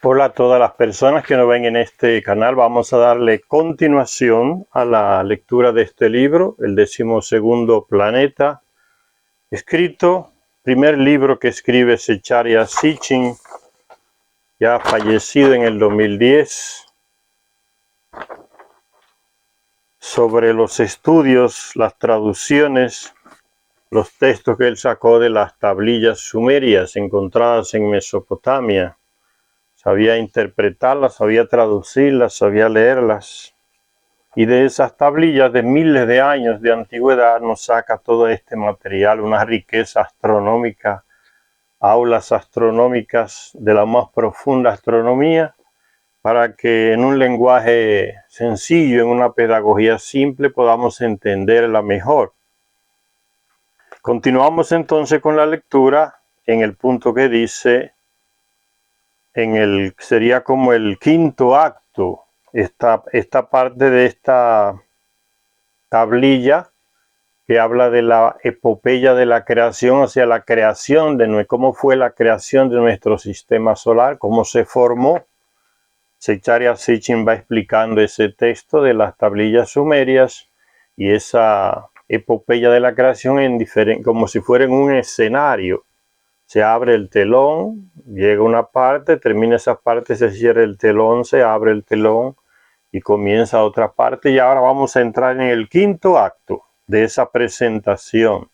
Hola a todas las personas que nos ven en este canal. Vamos a darle continuación a la lectura de este libro, el 12º Planeta, primer libro que escribe Zecharia Sitchin, ya fallecido en el 2010, sobre los estudios, las traducciones, los textos que él sacó de las tablillas sumerias encontradas en Mesopotamia. Sabía interpretarlas, sabía traducirlas, sabía leerlas. Y de esas tablillas de miles de años de antigüedad nos saca todo este material, una riqueza astronómica, aulas astronómicas de la más profunda astronomía, para que en un lenguaje sencillo, en una pedagogía simple, podamos entenderla mejor. Continuamos entonces con la lectura en el punto que dice, sería como el quinto acto, esta parte de esta tablilla que habla de la epopeya de la creación, o sea, la creación cómo fue la creación de nuestro sistema solar, cómo se formó. Zecharia Sitchin va explicando ese texto de las tablillas sumerias y esa epopeya de la creación como si fuera en un escenario. Se abre el telón, llega una parte, termina esa parte, se cierra el telón, se abre el telón y comienza otra parte. Y ahora vamos a entrar en el quinto acto de esa presentación.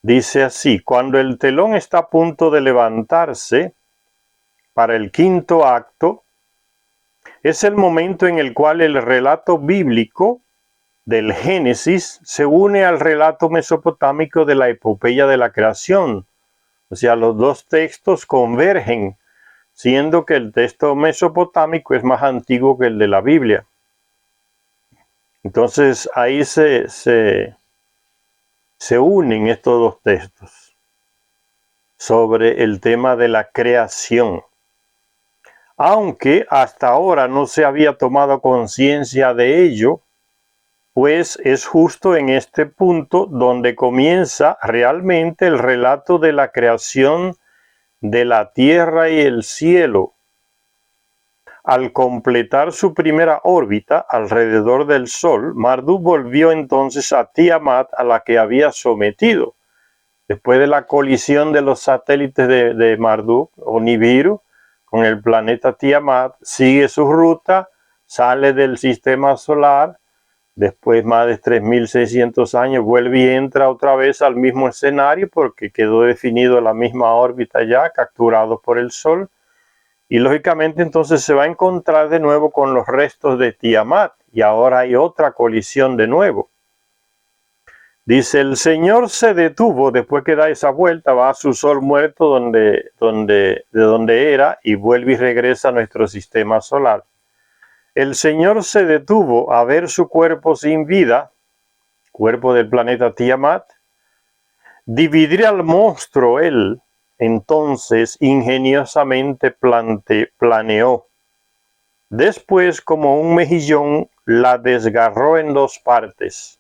Dice así: cuando el telón está a punto de levantarse para el quinto acto, es el momento en el cual el relato bíblico del Génesis se une al relato mesopotámico de la epopeya de la creación. O sea, los dos textos convergen, siendo que el texto mesopotámico es más antiguo que el de la Biblia. Entonces ahí se unen estos dos textos sobre el tema de la creación. Aunque hasta ahora no se había tomado conciencia de ello, pues es justo en este punto donde comienza realmente el relato de la creación de la tierra y el cielo. Al completar su primera órbita alrededor del Sol, Marduk volvió entonces a Tiamat, a la que había sometido. Después de la colisión de los satélites de Marduk o Nibiru con el planeta Tiamat, sigue su ruta, sale del sistema solar. Después, más de 3.600 años, vuelve y entra otra vez al mismo escenario porque quedó definido la misma órbita ya, capturado por el Sol. Y lógicamente entonces se va a encontrar de nuevo con los restos de Tiamat. Y ahora hay otra colisión de nuevo. Dice, el Señor se detuvo después que da esa vuelta, va a su Sol muerto de donde era y vuelve y regresa a nuestro sistema solar. El Señor se detuvo a ver su cuerpo sin vida, cuerpo del planeta Tiamat. Dividir al monstruo él, entonces ingeniosamente planeó. Después, como un mejillón, la desgarró en dos partes.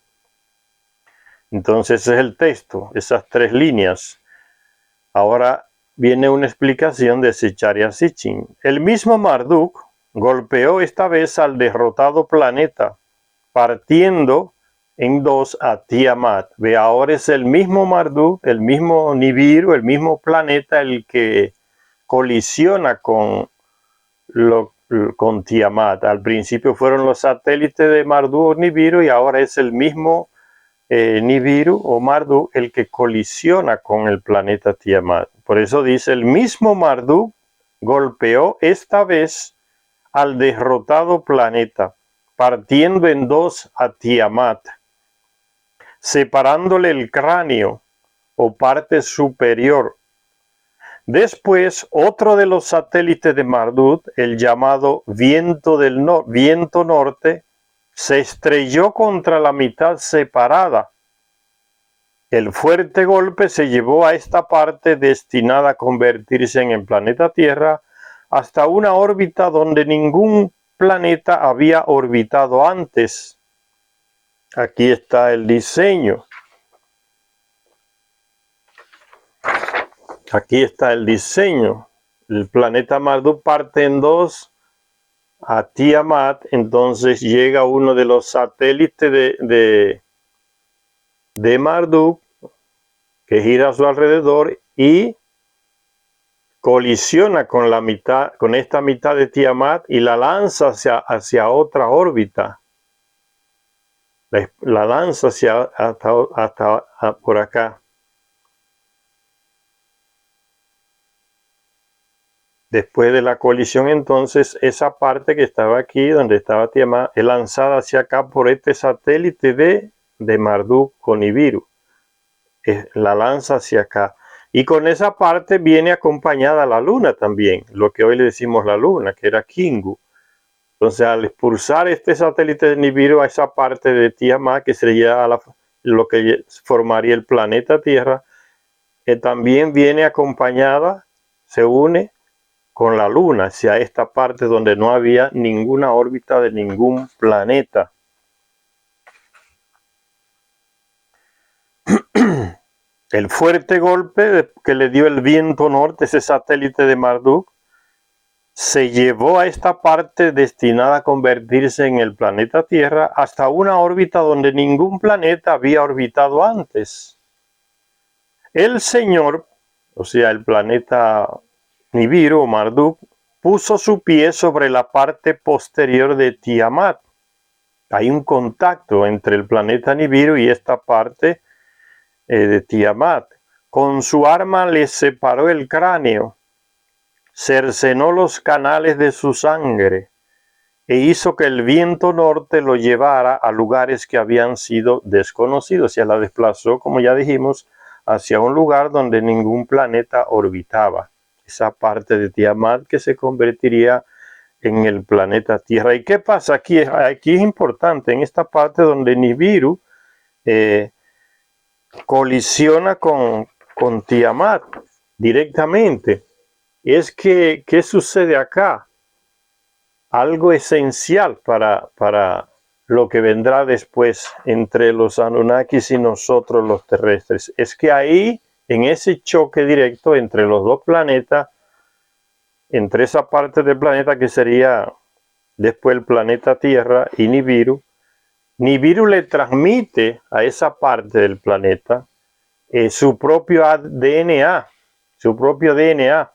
Entonces ese es el texto, esas tres líneas. Ahora viene una explicación de Zecharia Sitchin. El mismo Marduk golpeó esta vez al derrotado planeta, partiendo en dos a Tiamat. Ve, ahora es el mismo Marduk, el mismo Nibiru, el mismo planeta el que colisiona con Tiamat. Al principio fueron los satélites de Marduk o Nibiru y ahora es el mismo Nibiru o Marduk el que colisiona con el planeta Tiamat. Por eso dice, el mismo Marduk golpeó esta vez al derrotado planeta, partiendo en dos a Tiamat, separándole el cráneo o parte superior. Después, otro de los satélites de Marduk, el llamado viento norte, se estrelló contra la mitad separada. El fuerte golpe se llevó a esta parte destinada a convertirse en el planeta Tierra hasta una órbita donde ningún planeta había orbitado antes. Aquí está el diseño. Aquí está el diseño. el planeta Marduk parte en dos a Tiamat, entonces llega uno de los satélites de Marduk que gira a su alrededor y colisiona con la mitad, con esta mitad de Tiamat y la lanza hacia otra órbita. La lanza hasta por acá. Después de la colisión, entonces, esa parte que estaba aquí, donde estaba Tiamat, es lanzada hacia acá por este satélite de Marduk con Nibiru. La lanza hacia acá. Y con esa parte viene acompañada la luna también, lo que hoy le decimos la luna, que era Kingu. Entonces, al expulsar este satélite de Nibiru a esa parte de Tiamat, que sería lo que formaría el planeta Tierra, también viene acompañada, se une con la luna hacia esta parte donde no había ninguna órbita de ningún planeta. El fuerte golpe que le dio el viento norte, ese satélite de Marduk, se llevó a esta parte destinada a convertirse en el planeta Tierra hasta una órbita donde ningún planeta había orbitado antes. El Señor, o sea, el planeta Nibiru o Marduk, puso su pie sobre la parte posterior de Tiamat. Hay un contacto entre el planeta Nibiru y esta parte de Tiamat. Con su arma le separó el cráneo, cercenó los canales de su sangre e hizo que el viento norte lo llevara a lugares que habían sido desconocidos. Ya la desplazó, como ya dijimos, hacia un lugar donde ningún planeta orbitaba. Esa parte de Tiamat que se convertiría en el planeta Tierra. ¿Y qué pasa aquí? Aquí es importante, en esta parte donde Nibiru colisiona con Tiamat directamente. Es que, ¿qué sucede acá? Algo esencial para lo que vendrá después entre los Anunnakis y nosotros los terrestres. Es que ahí, en ese choque directo entre los dos planetas, entre esa parte del planeta que sería después el planeta Tierra y Nibiru, Nibiru le transmite a esa parte del planeta su propio DNA, su propio DNA.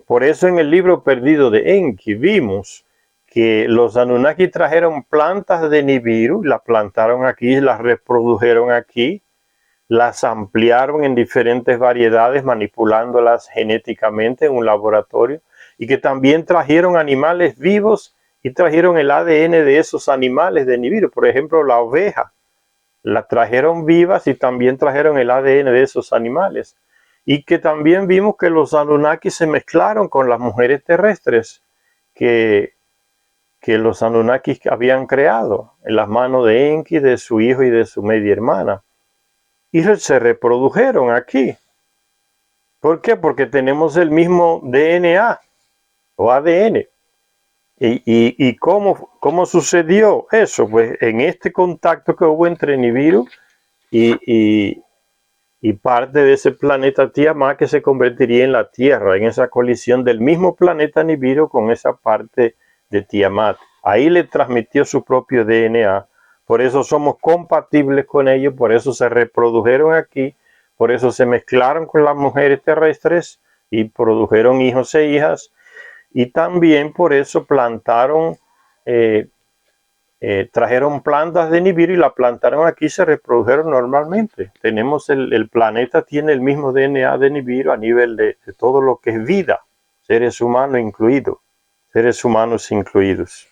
Por eso en el libro perdido de Enki vimos que los Anunnaki trajeron plantas de Nibiru, las plantaron aquí, las reprodujeron aquí, las ampliaron en diferentes variedades, manipulándolas genéticamente en un laboratorio, y que también trajeron animales vivos y trajeron el ADN de esos animales de Nibiru. Por ejemplo, la oveja, la trajeron vivas y también trajeron el ADN de esos animales. Y que también vimos que los Anunnaki se mezclaron con las mujeres terrestres que los Anunnaki habían creado en las manos de Enki, de su hijo y de su media hermana. Y se reprodujeron aquí. ¿Por qué? Porque tenemos el mismo DNA o ADN. ¿Y cómo sucedió eso? Pues en este contacto que hubo entre Nibiru y parte de ese planeta Tiamat que se convertiría en la Tierra, en esa colisión del mismo planeta Nibiru con esa parte de Tiamat. Ahí le transmitió su propio DNA, por eso somos compatibles con ellos, por eso se reprodujeron aquí, por eso se mezclaron con las mujeres terrestres y produjeron hijos e hijas, y también por eso plantaron trajeron plantas de Nibiru y la plantaron aquí y se reprodujeron normalmente. Tenemos el planeta tiene el mismo DNA de Nibiru a nivel de todo lo que es vida, seres humanos incluidos, seres humanos incluidos.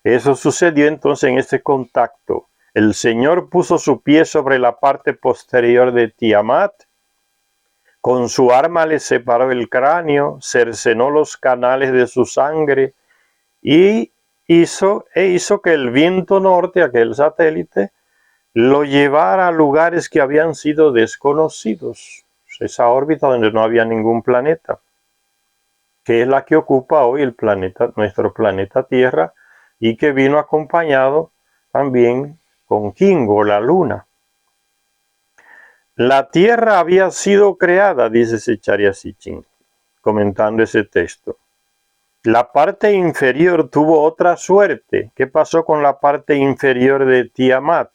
Eso sucedió entonces en este contacto. El Señor puso su pie sobre la parte posterior de Tiamat, con su arma le separó el cráneo, cercenó los canales de su sangre y hizo que el viento norte, aquel satélite, lo llevara a lugares que habían sido desconocidos. Esa órbita donde no había ningún planeta, que es la que ocupa hoy el planeta, nuestro planeta Tierra, y que vino acompañado también con Kingu, la luna. La Tierra había sido creada, dice Secharia Sitchin, comentando ese texto. La parte inferior tuvo otra suerte. ¿Qué pasó con la parte inferior de Tiamat?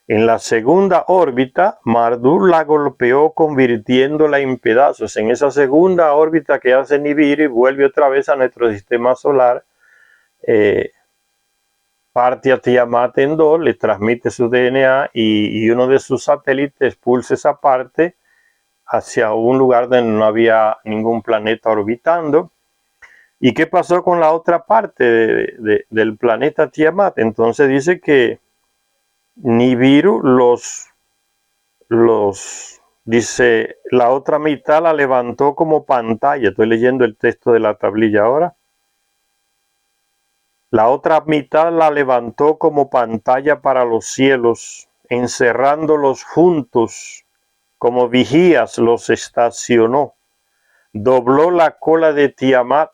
En la segunda órbita, Marduk la golpeó convirtiéndola en pedazos. En esa segunda órbita que hace Nibiru, vuelve otra vez a nuestro sistema solar, parte a Tiamat en dos, le transmite su DNA y uno de sus satélites expulsa esa parte hacia un lugar donde no había ningún planeta orbitando. ¿Y qué pasó con la otra parte del planeta Tiamat? Entonces dice que Nibiru dice, la otra mitad la levantó como pantalla. Estoy leyendo el texto de la tablilla ahora. La otra mitad la levantó como pantalla para los cielos, encerrándolos juntos, como vigías los estacionó. Dobló la cola de Tiamat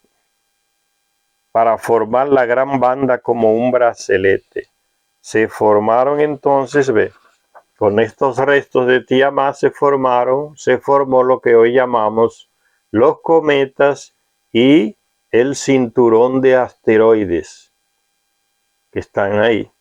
para formar la gran banda como un bracelete. Se formaron entonces, con estos restos de Tiamat se formó lo que hoy llamamos los cometas y el cinturón de asteroides que están ahí.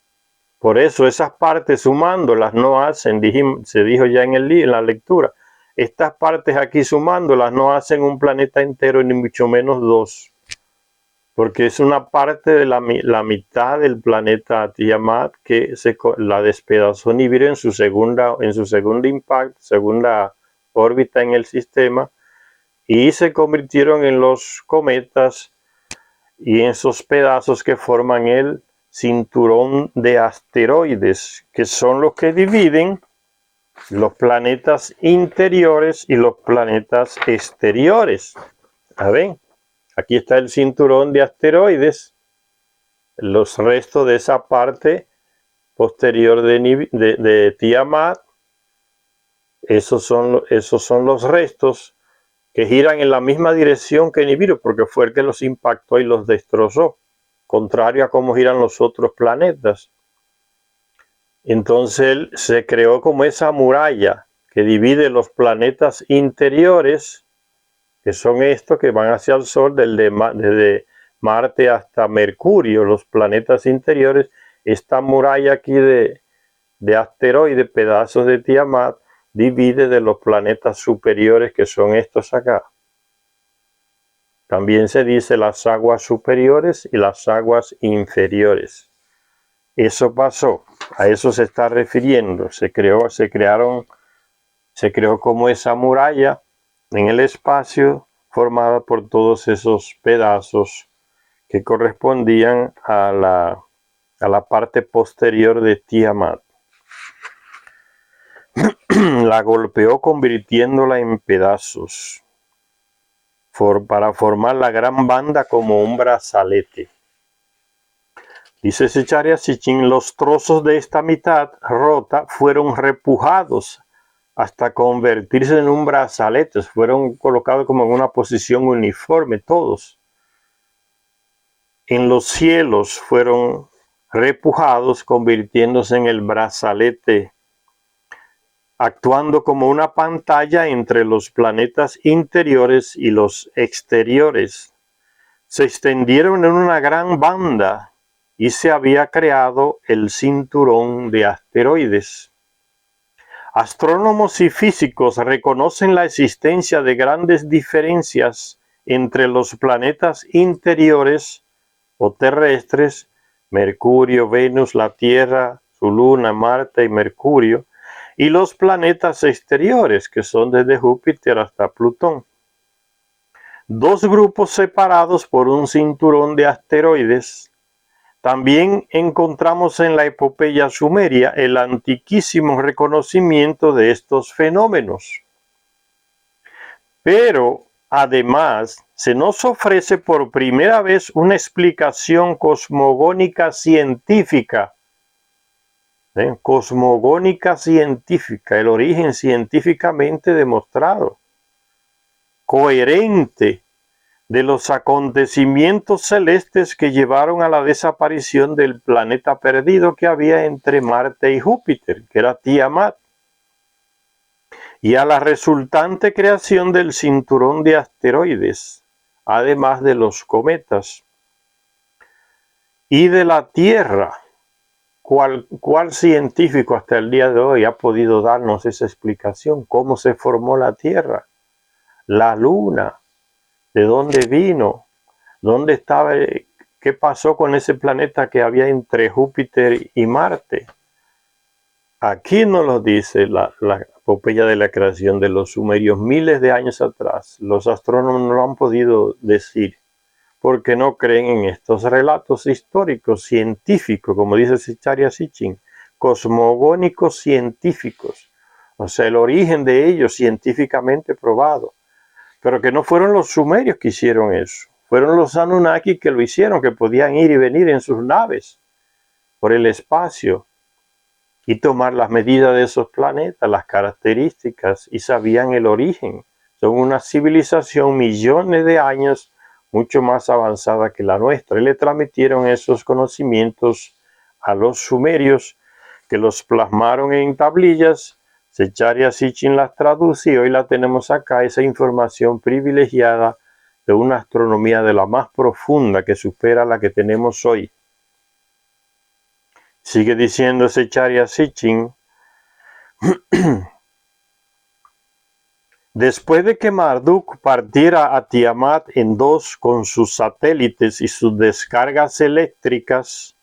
Por eso esas partes sumándolas no hacen, se dijo ya en la lectura, estas partes aquí sumándolas no hacen un planeta entero ni mucho menos dos. Porque es una parte de la mitad del planeta Tiamat que la despedazó Nibiru en su segundo impacto, segunda órbita en el sistema, y se convirtieron en los cometas y en esos pedazos que forman el cinturón de asteroides, que son los que dividen los planetas interiores y los planetas exteriores. A ver. Aquí está el cinturón de asteroides, los restos de esa parte posterior de Tiamat. Esos son los restos que giran en la misma dirección que Nibiru, porque fue el que los impactó y los destrozó, contrario a cómo giran los otros planetas. Entonces se creó como esa muralla que divide los planetas interiores, que son estos que van hacia el Sol desde Marte hasta Mercurio, los planetas interiores. Esta muralla aquí de asteroides, pedazos de Tiamat, divide de los planetas superiores, que son estos acá. También se dice las aguas superiores y las aguas inferiores. Eso pasó, a eso se está refiriendo. Se creó como esa muralla en el espacio, formada por todos esos pedazos que correspondían a la parte posterior de Tiamat. La golpeó convirtiéndola en pedazos para formar la gran banda como un brazalete. Dice Zecharia Sitchin, los trozos de esta mitad rota fueron repujados hasta convertirse en un brazalete, fueron colocados como en una posición uniforme todos. En los cielos fueron repujados, convirtiéndose en el brazalete, actuando como una pantalla entre los planetas interiores y los exteriores. Se extendieron en una gran banda y se había creado el cinturón de asteroides. Astrónomos y físicos reconocen la existencia de grandes diferencias entre los planetas interiores o terrestres, Mercurio, Venus, la Tierra, su luna, Marte y Mercurio, y los planetas exteriores, que son desde Júpiter hasta Plutón. Dos grupos separados por un cinturón de asteroides. También encontramos en la epopeya sumeria el antiquísimo reconocimiento de estos fenómenos. Pero, además, se nos ofrece por primera vez una explicación cosmogónica científica. Cosmogónica científica, el origen científicamente demostrado, coherente, de los acontecimientos celestes que llevaron a la desaparición del planeta perdido que había entre Marte y Júpiter, que era Tiamat. y a la resultante creación del cinturón de asteroides, además de los cometas, y de la Tierra. ¿Cuál científico hasta el día de hoy ha podido darnos esa explicación? ¿Cómo se formó la Tierra? La Luna, ¿de dónde vino? ¿Dónde estaba? ¿Qué pasó con ese planeta que había entre Júpiter y Marte? Aquí nos lo dice la epopeya de la creación de los sumerios miles de años atrás. Los astrónomos no lo han podido decir porque no creen en estos relatos históricos, científicos, como dice Zecharia Sitchin, cosmogónicos científicos, o sea, el origen de ellos científicamente probado, pero que no fueron los sumerios que hicieron eso, fueron los Anunnaki que lo hicieron, que podían ir y venir en sus naves por el espacio y tomar las medidas de esos planetas, las características, y sabían el origen. Son una civilización millones de años mucho más avanzada que la nuestra, y le transmitieron esos conocimientos a los sumerios, que los plasmaron en tablillas. Zecharia Sitchin las traduce y hoy la tenemos acá, esa información privilegiada de una astronomía de la más profunda que supera la que tenemos hoy. Sigue diciendo Zecharia Sitchin: después de que Marduk partiera a Tiamat en dos con sus satélites y sus descargas eléctricas,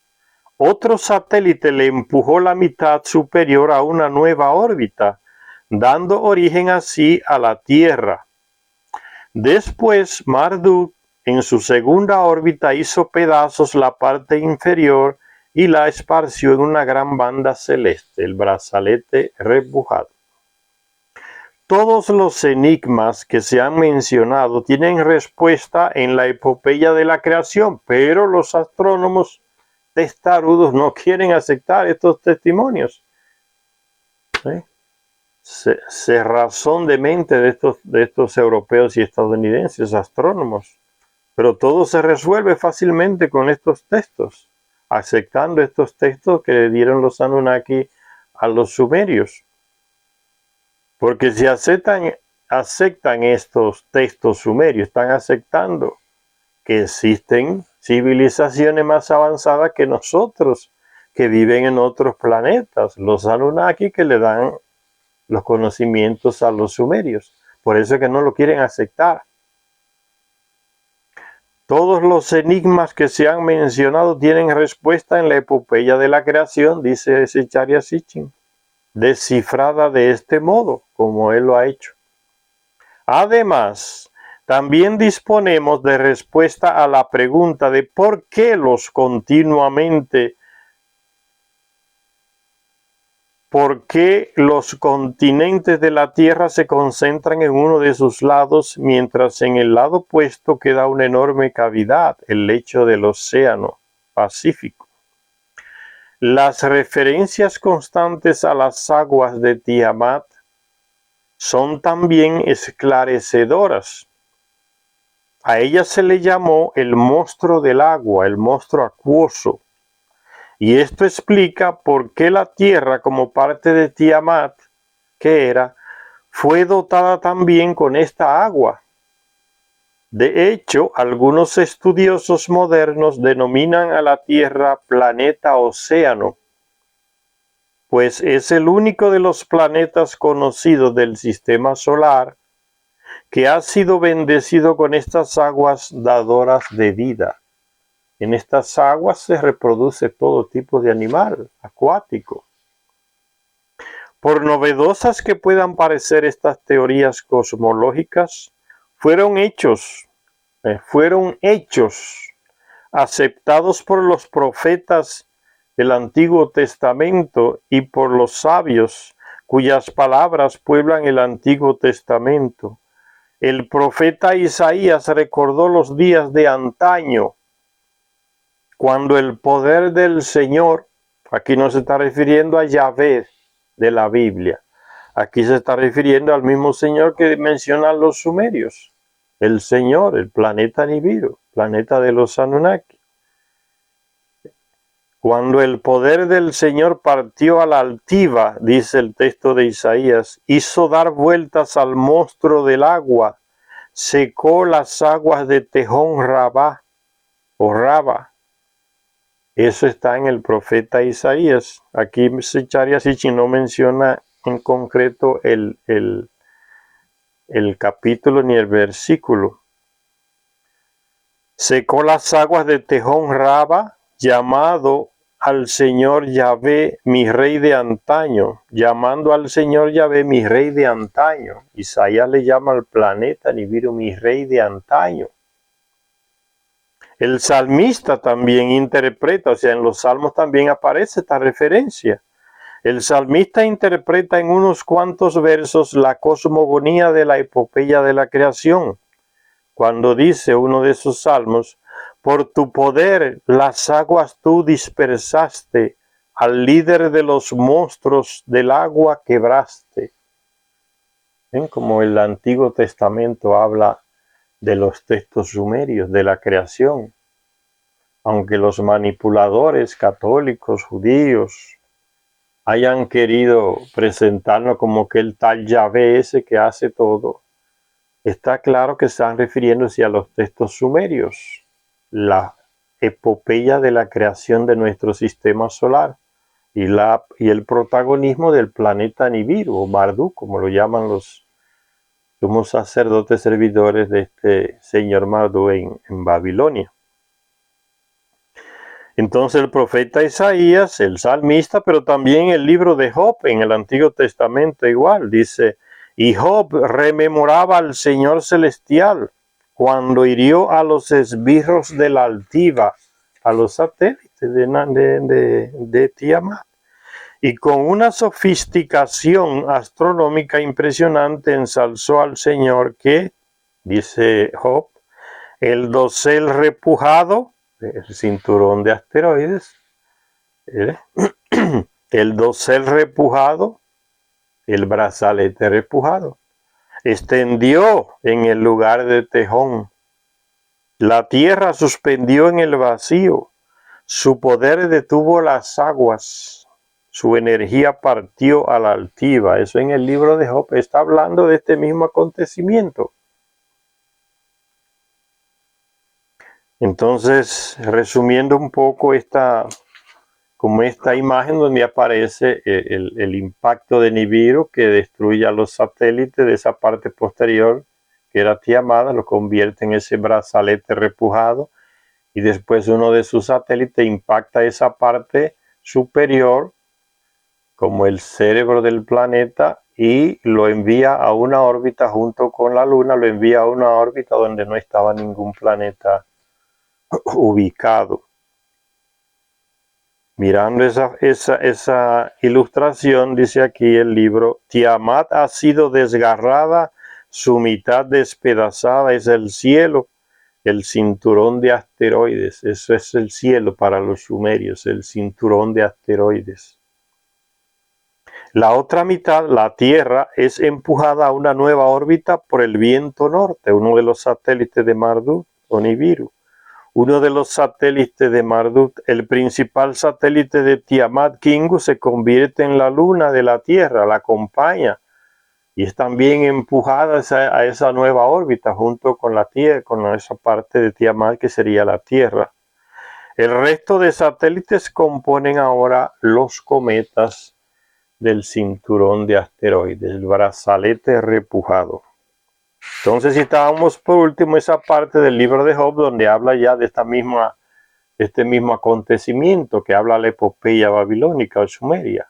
otro satélite le empujó la mitad superior a una nueva órbita, dando origen así a la Tierra. Después Marduk, en su segunda órbita, hizo pedazos la parte inferior y la esparció en una gran banda celeste, el brazalete repujado. Todos los enigmas que se han mencionado tienen respuesta en la epopeya de la creación, pero los astrónomos testarudos no quieren aceptar estos testimonios. Cerrazón de mente de estos europeos y estadounidenses astrónomos. Pero todo se resuelve fácilmente con estos textos, aceptando estos textos que le dieron los Anunnaki a los sumerios. Porque si aceptan estos textos sumerios, están aceptando que existen civilizaciones más avanzadas que nosotros, que viven en otros planetas, los Anunnaki, que le dan los conocimientos a los sumerios. Por eso es que no lo quieren aceptar. Todos los enigmas que se han mencionado tienen respuesta en la epopeya de la creación, dice Zecharia Sitchin, descifrada de este modo, como él lo ha hecho. Además, también disponemos de respuesta a la pregunta de por qué los continentes de la Tierra se concentran en uno de sus lados, mientras en el lado opuesto queda una enorme cavidad, el lecho del océano Pacífico. Las referencias constantes a las aguas de Tiamat son también esclarecedoras. A ella se le llamó el monstruo del agua, el monstruo acuoso. Y esto explica por qué la Tierra, como parte de Tiamat, que era, fue dotada también con esta agua. De hecho, algunos estudiosos modernos denominan a la Tierra planeta océano, pues es el único de los planetas conocidos del sistema solar que ha sido bendecido con estas aguas dadoras de vida. En estas aguas se reproduce todo tipo de animal acuático. Por novedosas que puedan parecer estas teorías cosmológicas, fueron hechos aceptados por los profetas del Antiguo Testamento y por los sabios cuyas palabras pueblan el Antiguo Testamento. El profeta Isaías recordó los días de antaño, cuando el poder del Señor, aquí no se está refiriendo a Yahvé de la Biblia, aquí se está refiriendo al mismo Señor que mencionan los sumerios, el Señor, el planeta Nibiru, planeta de los Anunnaki. Cuando el poder del Señor partió a la altiva, dice el texto de Isaías, hizo dar vueltas al monstruo del agua, secó las aguas de Tejón Rabá o Raba. Eso está en el profeta Isaías. Aquí Zecharia Sitchin no menciona en concreto el capítulo ni el versículo. Secó las aguas de Tejón Raba, llamado al Señor Yahvé, mi rey de antaño, llamando al Señor Yahvé, mi rey de antaño. Isaías le llama al planeta Nibiru, mi rey de antaño. El salmista también interpreta, o sea, en los salmos también aparece esta referencia. El salmista interpreta en unos cuantos versos la cosmogonía de la epopeya de la creación, cuando dice uno de esos salmos, por tu poder las aguas tú dispersaste, al líder de los monstruos del agua quebraste. ¿Ven? Como el Antiguo Testamento habla de los textos sumerios, de la creación. Aunque los manipuladores católicos, judíos, hayan querido presentarnos como que el tal Yahvé ese que hace todo, está claro que están refiriéndose a los textos sumerios, la epopeya de la creación de nuestro sistema solar y el protagonismo del planeta Nibiru o Marduk, como lo llaman los sumos sacerdotes servidores de este señor Marduk en Babilonia. Entonces el profeta Isaías, el salmista, pero también el libro de Job en el Antiguo Testamento igual, dice, y Job rememoraba al Señor celestial cuando hirió a los esbirros de la altiva, a los satélites de Tiamat, y con una sofisticación astronómica impresionante ensalzó al Señor que, dice Job, el dosel repujado, el cinturón de asteroides, el dosel repujado, el brazalete repujado, extendió en el lugar de Tejón. La tierra suspendió en el vacío, su poder detuvo las aguas, su energía partió a la altiva. Eso en el libro de Job está hablando de este mismo acontecimiento. Entonces, resumiendo un poco esta imagen donde aparece el impacto de Nibiru que destruye a los satélites de esa parte posterior, que era Tiamat, lo convierte en ese brazalete repujado, y después uno de sus satélites impacta esa parte superior, como el cerebro del planeta, y lo envía a una órbita junto con la Luna, lo envía a una órbita donde no estaba ningún planeta ubicado. Mirando esa ilustración, dice aquí el libro, Tiamat ha sido desgarrada, su mitad despedazada es el cielo, el cinturón de asteroides. Eso es el cielo para los sumerios, el cinturón de asteroides. La otra mitad, la Tierra, es empujada a una nueva órbita por el viento norte, uno de los satélites de Marduk o Nibiru. Uno de los satélites de Marduk, el principal satélite de Tiamat, Kingu, se convierte en la luna de la Tierra, la acompaña y es también empujada a esa nueva órbita junto con la Tierra, con esa parte de Tiamat que sería la Tierra. El resto de satélites componen ahora los cometas del cinturón de asteroides, el brazalete repujado. Entonces citábamos por último esa parte del libro de Job donde habla ya de este mismo acontecimiento que habla la epopeya babilónica o sumeria.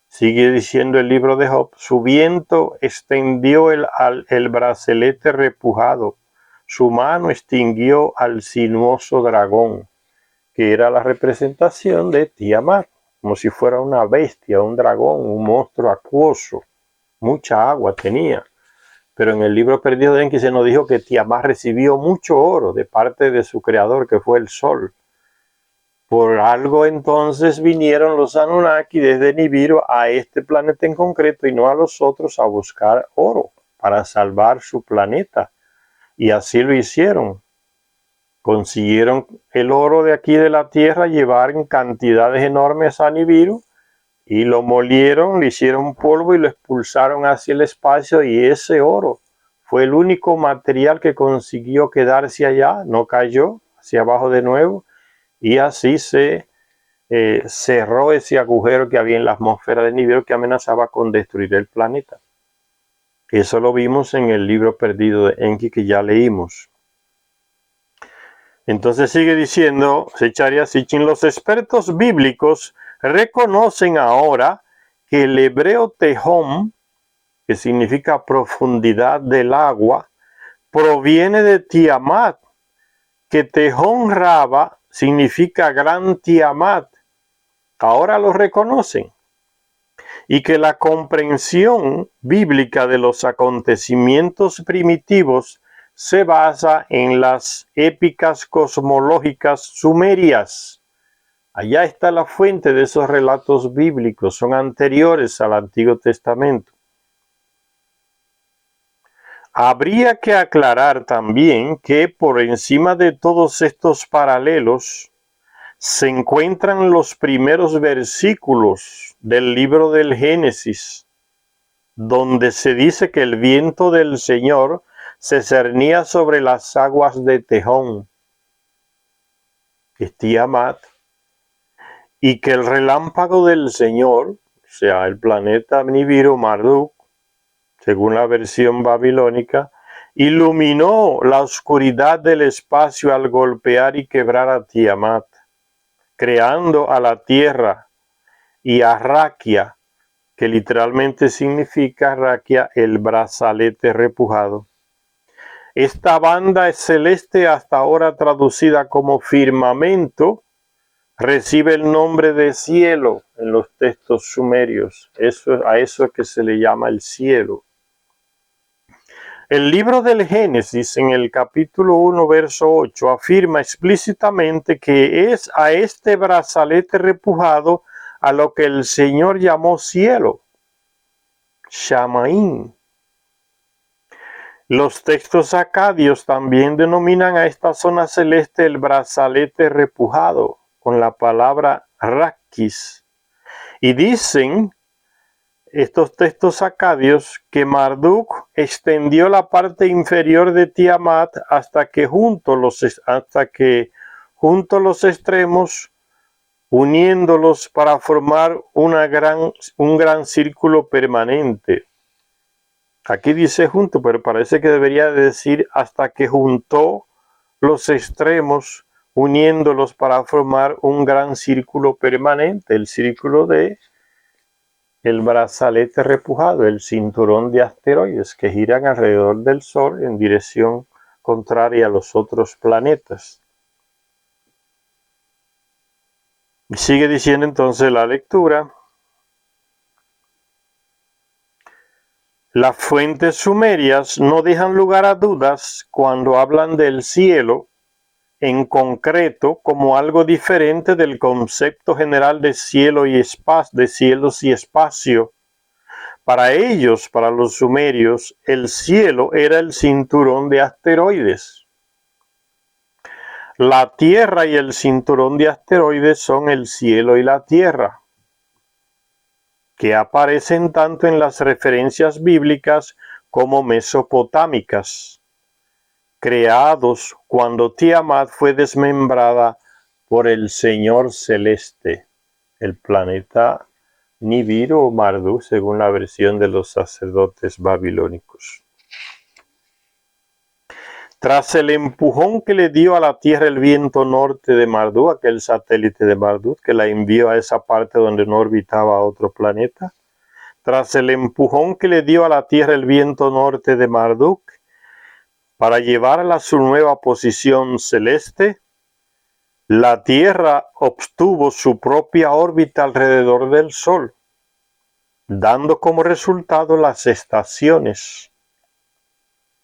Sigue diciendo el libro de Job, su viento extendió el brazalete repujado, su mano extinguió al sinuoso dragón, que era la representación de Tiamat, como si fuera una bestia, un dragón, un monstruo acuoso, mucha agua tenía. Pero en el libro perdido de Enki se nos dijo que Tiamat recibió mucho oro de parte de su creador, que fue el sol. Por algo entonces vinieron los Anunnaki desde Nibiru a este planeta en concreto y no a los otros a buscar oro para salvar su planeta. Y así lo hicieron. Consiguieron el oro de aquí de la tierra, llevaron cantidades enormes a Nibiru y lo molieron, le hicieron polvo y lo expulsaron hacia el espacio, y ese oro fue el único material que consiguió quedarse allá, no cayó hacia abajo de nuevo, y así se cerró ese agujero que había en la atmósfera de Nibiru que amenazaba con destruir el planeta. Eso lo vimos en el libro perdido de Enki que ya leímos. Entonces sigue diciendo Zecharia Sitchin, los expertos bíblicos reconocen ahora que el hebreo Tehom, que significa profundidad del agua, proviene de Tiamat, que Tehom Raba significa gran Tiamat. Ahora lo reconocen. Y que la comprensión bíblica de los acontecimientos primitivos se basa en las épicas cosmológicas sumerias. Allá está la fuente de esos relatos bíblicos, son anteriores al Antiguo Testamento. Habría que aclarar también que por encima de todos estos paralelos se encuentran los primeros versículos del libro del Génesis, donde se dice que el viento del Señor se cernía sobre las aguas de Tehón, que es Tiamat, y que el relámpago del Señor, o sea, el planeta Nibiru Marduk, según la versión babilónica, iluminó la oscuridad del espacio al golpear y quebrar a Tiamat, creando a la tierra y a Raquia, que literalmente significa Raquia, el brazalete repujado. Esta banda celeste, hasta ahora traducida como firmamento, recibe el nombre de cielo en los textos sumerios. A eso es que se le llama el cielo. El libro del Génesis, en el capítulo 1, verso 8, afirma explícitamente que es a este brazalete repujado a lo que el Señor llamó cielo, Shamaín. Los textos acadios también denominan a esta zona celeste el brazalete repujado, con la palabra Rakis. Y dicen estos textos acadios que Marduk extendió la parte inferior de Tiamat hasta que junto los extremos, uniéndolos para formar un gran círculo permanente. Aquí dice junto, pero parece que debería decir hasta que juntó los extremos, uniéndolos para formar un gran círculo permanente, el círculo de el brazalete repujado, el cinturón de asteroides que giran alrededor del Sol en dirección contraria a los otros planetas. Y sigue diciendo entonces la lectura. Las fuentes sumerias no dejan lugar a dudas cuando hablan del cielo en concreto como algo diferente del concepto general de cielo y espacio, de cielos y espacio. Para ellos, para los sumerios, el cielo era el cinturón de asteroides. La tierra y el cinturón de asteroides son el cielo y la tierra, que aparecen tanto en las referencias bíblicas como mesopotámicas, creados cuando Tiamat fue desmembrada por el Señor Celeste, el planeta Nibiru o Marduk, según la versión de los sacerdotes babilónicos. Tras el empujón que le dio a la Tierra el viento norte de Marduk, aquel satélite de Marduk que la envió a esa parte donde no orbitaba otro planeta, tras el empujón que le dio a la Tierra el viento norte de Marduk, para llevarla a su nueva posición celeste, la Tierra obtuvo su propia órbita alrededor del Sol, dando como resultado las estaciones,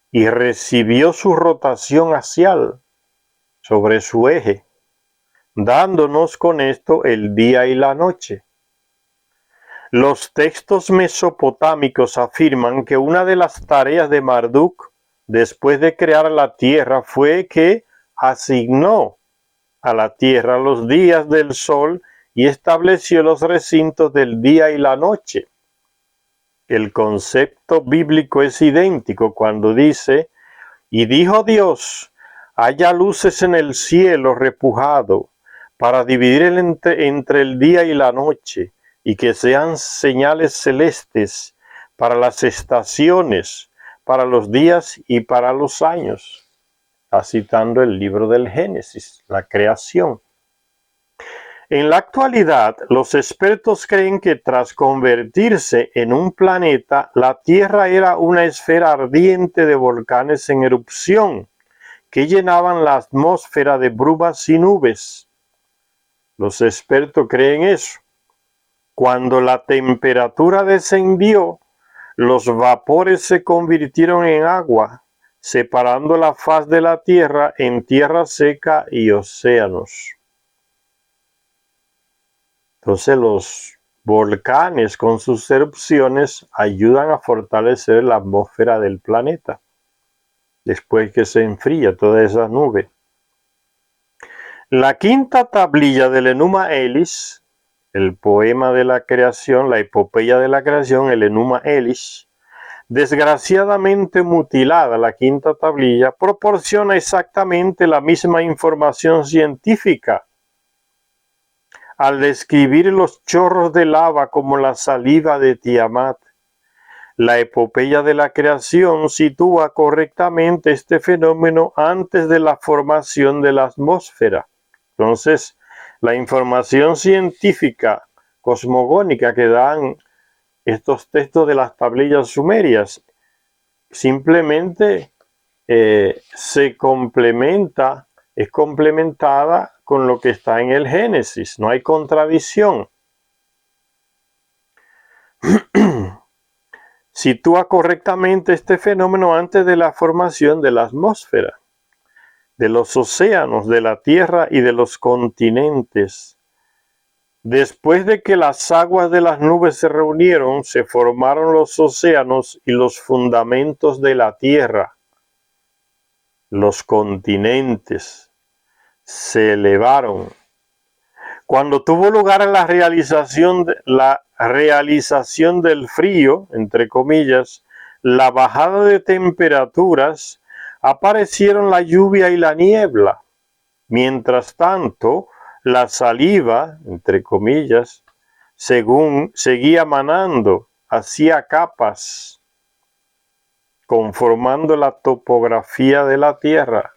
y recibió su rotación axial sobre su eje, dándonos con esto el día y la noche. Los textos mesopotámicos afirman que una de las tareas de Marduk después de crear la tierra fue que asignó a la tierra los días del sol y estableció los recintos del día y la noche. El concepto bíblico es idéntico cuando dice: y dijo Dios, haya luces en el cielo repujado, para dividir entre el día y la noche, y que sean señales celestes para las estaciones, para los días y para los años. Está citando el libro del Génesis, la creación. En la actualidad, los expertos creen que tras convertirse en un planeta, la Tierra era una esfera ardiente de volcanes en erupción que llenaban la atmósfera de brumas y nubes. Los expertos creen eso. Cuando la temperatura descendió, los vapores se convirtieron en agua, separando la faz de la Tierra en tierra seca y océanos. Entonces los volcanes con sus erupciones ayudan a fortalecer la atmósfera del planeta después que se enfría toda esa nube. La quinta tablilla del Enuma Elish, el poema de la creación, la epopeya de la creación, el Enuma Elish, desgraciadamente mutilada, la quinta tablilla, proporciona exactamente la misma información científica al describir los chorros de lava como la saliva de Tiamat. La epopeya de la creación sitúa correctamente este fenómeno antes de la formación de la atmósfera. Entonces, la información científica cosmogónica que dan estos textos de las tablillas sumerias simplemente se complementa, es complementada con lo que está en el Génesis, no hay contradicción. Sitúa correctamente este fenómeno antes de la formación de la atmósfera, de los océanos, de la tierra y de los continentes. Después de que las aguas de las nubes se reunieron, se formaron los océanos y los fundamentos de la tierra. Los continentes se elevaron. Cuando tuvo lugar la realización del frío, entre comillas, la bajada de temperaturas, aparecieron la lluvia y la niebla. Mientras tanto, la saliva, entre comillas, seguía manando, hacía capas, conformando la topografía de la tierra,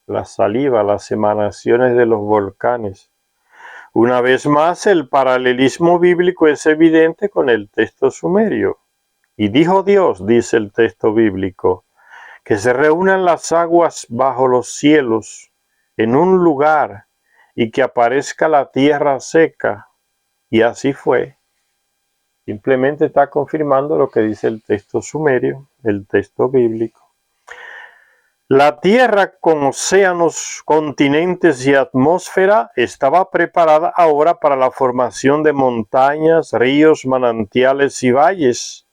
la saliva, las emanaciones de los volcanes. Una vez más, el paralelismo bíblico es evidente con el texto sumerio. Y dijo Dios, dice el texto bíblico, que se reúnan las aguas bajo los cielos en un lugar y que aparezca la tierra seca. Y así fue. Simplemente está confirmando lo que dice el texto sumerio, el texto bíblico. La Tierra con océanos, continentes y atmósfera estaba preparada ahora para la formación de montañas, ríos, manantiales y valles,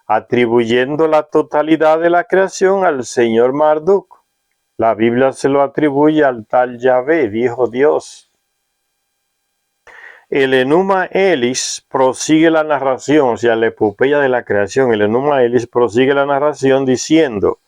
atribuyendo la totalidad de la creación al señor Marduk. La Biblia se lo atribuye al tal Yahvé, dijo Dios. El Enuma Elish prosigue la narración, o sea, la epopeya de la creación. El Enuma Elish prosigue la narración diciendo,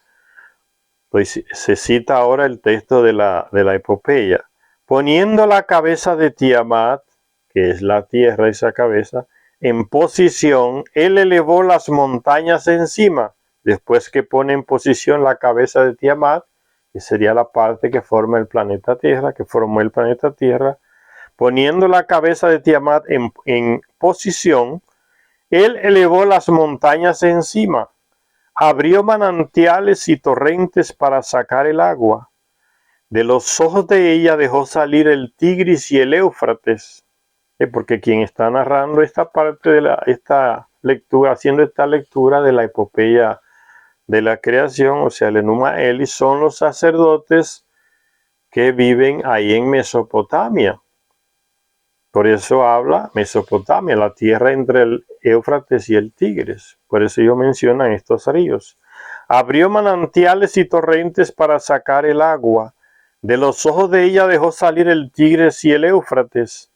pues se cita ahora el texto de la epopeya, poniendo la cabeza de Tiamat, que es la tierra, esa cabeza, en posición, él elevó las montañas encima, después que pone en posición la cabeza de Tiamat, que sería la parte que forma el planeta Tierra, que formó el planeta Tierra, poniendo la cabeza de Tiamat en posición, él elevó las montañas encima, abrió manantiales y torrentes para sacar el agua. De los ojos de ella dejó salir el Tigris y el Éufrates, porque quien está narrando esta parte de esta lectura, haciendo esta lectura de la epopeya de la creación, o sea, el Enuma Elish, son los sacerdotes que viven ahí en Mesopotamia. Por eso habla Mesopotamia, la tierra entre el Éufrates y el Tigris. Por eso ellos mencionan estos ríos. Abrió manantiales y torrentes para sacar el agua De los ojos de ella dejó salir el Tigris y el Éufrates.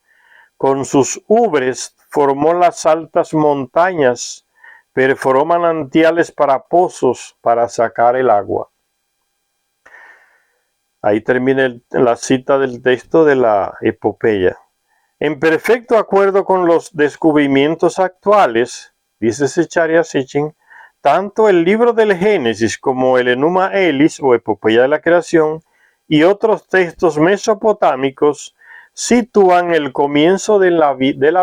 Con sus ubres formó las altas montañas, perforó manantiales para pozos para sacar el agua. Ahí termina la cita del texto de la epopeya. En perfecto acuerdo con los descubrimientos actuales, dice Zecharia Sitchin, tanto el libro del Génesis como el Enuma Elis o epopeya de la creación y otros textos mesopotámicos sitúan el comienzo de la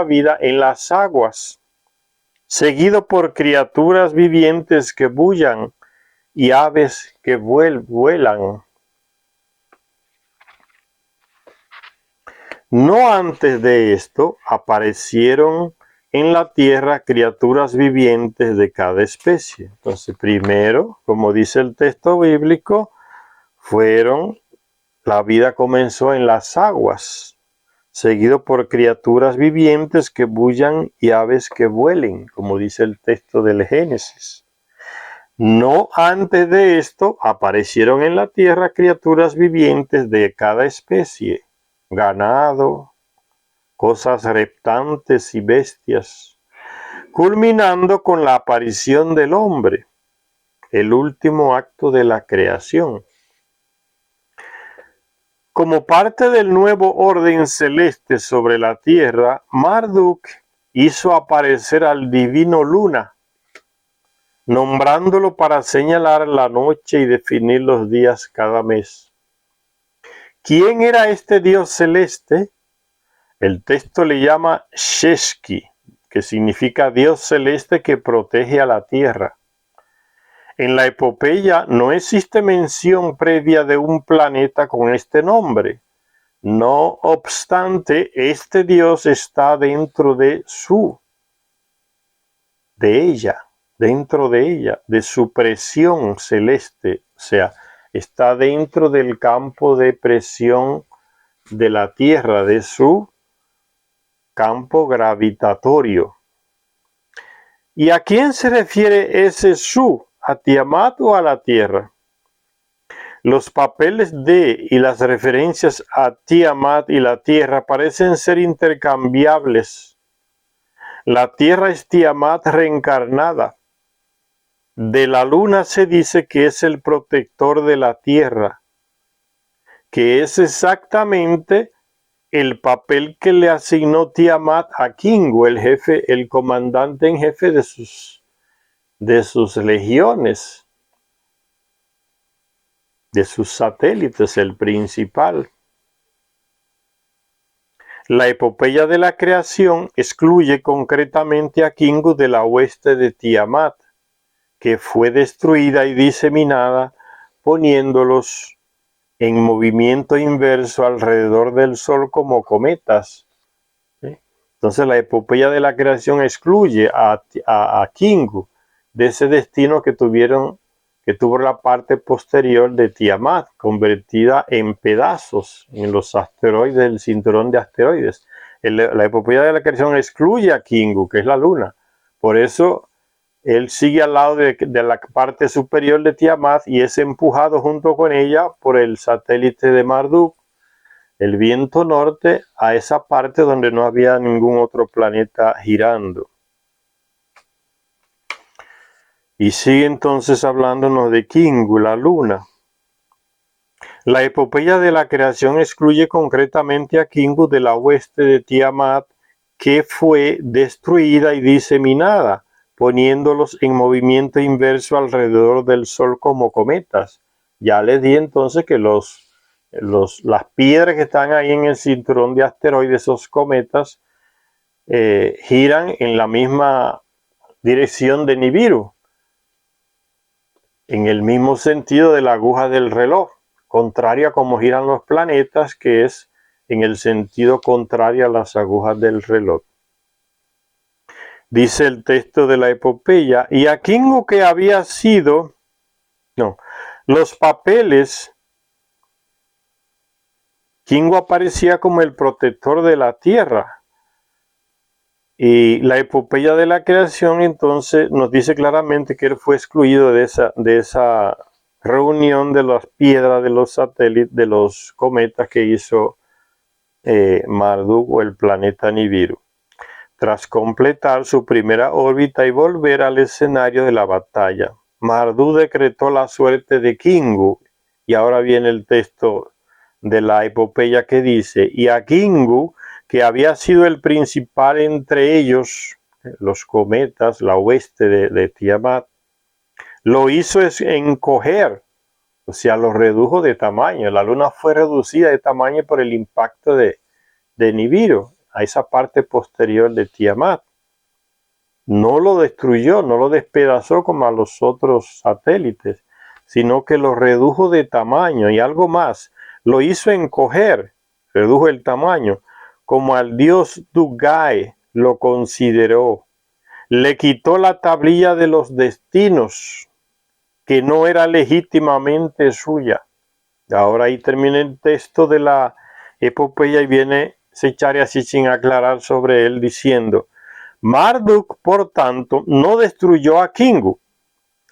vida en las aguas, seguido por criaturas vivientes que bullan y aves que vuelan. No antes de esto aparecieron en la tierra criaturas vivientes de cada especie. Entonces, primero, como dice el texto bíblico, la vida comenzó en las aguas, seguido por criaturas vivientes que bullan y aves que vuelen, como dice el texto del Génesis. No antes de esto aparecieron en la tierra criaturas vivientes de cada especie, ganado, cosas reptantes y bestias, culminando con la aparición del hombre, el último acto de la creación. Como parte del nuevo orden celeste sobre la tierra, Marduk hizo aparecer al divino Luna, nombrándolo para señalar la noche y definir los días cada mes. ¿Quién era este dios celeste? El texto le llama Sheshki, que significa dios celeste que protege a la tierra. En la epopeya no existe mención previa de un planeta con este nombre. No obstante, este dios está dentro de ella, de su presión celeste, o sea, está dentro del campo de presión de la Tierra, de su campo gravitatorio. ¿Y a quién se refiere ese su? ¿A Tiamat o a la Tierra? Los papeles de y las referencias a Tiamat y la Tierra parecen ser intercambiables. La Tierra es Tiamat reencarnada. De la Luna se dice que es el protector de la Tierra, que es exactamente el papel que le asignó Tiamat a Kingu, el jefe, el comandante en jefe de sus legiones, de sus satélites, el principal. La epopeya de la creación excluye concretamente a Kingu de la hueste de Tiamat, que fue destruida y diseminada, poniéndolos en movimiento inverso alrededor del Sol como cometas. ¿Sí? Entonces la epopeya de la creación excluye a Kingu de ese destino que tuvo la parte posterior de Tiamat, convertida en pedazos en los asteroides del cinturón de asteroides. La epopeya de la creación excluye a Kingu, que es la luna. Por eso él sigue al lado de la parte superior de Tiamat y es empujado junto con ella por el satélite de Marduk, el viento norte, a esa parte donde no había ningún otro planeta girando. Y sigue entonces hablándonos de Kingu, la luna. La epopeya de la creación excluye concretamente a Kingu de la hueste de Tiamat, que fue destruida y diseminada, poniéndolos en movimiento inverso alrededor del Sol como cometas. Ya les di entonces que las piedras que están ahí en el cinturón de asteroides, esos cometas, giran en la misma dirección de Nibiru, en el mismo sentido de la aguja del reloj, contraria a como giran los planetas, que es en el sentido contrario a las agujas del reloj. Dice el texto de la epopeya, y a Kingu que había sido, los papeles, Kingu aparecía como el protector de la tierra. Y la epopeya de la creación entonces nos dice claramente que él fue excluido de esa reunión de las piedras de los satélites, de los cometas que hizo Marduk o el planeta Nibiru, tras completar su primera órbita y volver al escenario de la batalla. Marduk decretó la suerte de Kingu, y ahora viene el texto de la epopeya que dice: y a Kingu, que había sido el principal entre ellos, los cometas, la hueste de Tiamat, lo hizo encoger, o sea, lo redujo de tamaño. La luna fue reducida de tamaño por el impacto de Nibiru, a esa parte posterior de Tiamat. No lo destruyó, no lo despedazó como a los otros satélites, sino que lo redujo de tamaño, y algo más, lo hizo encoger, redujo el tamaño, como al dios Dugai lo consideró. Le quitó la tablilla de los destinos, que no era legítimamente suya. Ahora ahí termina el texto de la epopeya y viene Zecharia Sitchin a aclarar sobre él diciendo: Marduk, por tanto, no destruyó a Kingu,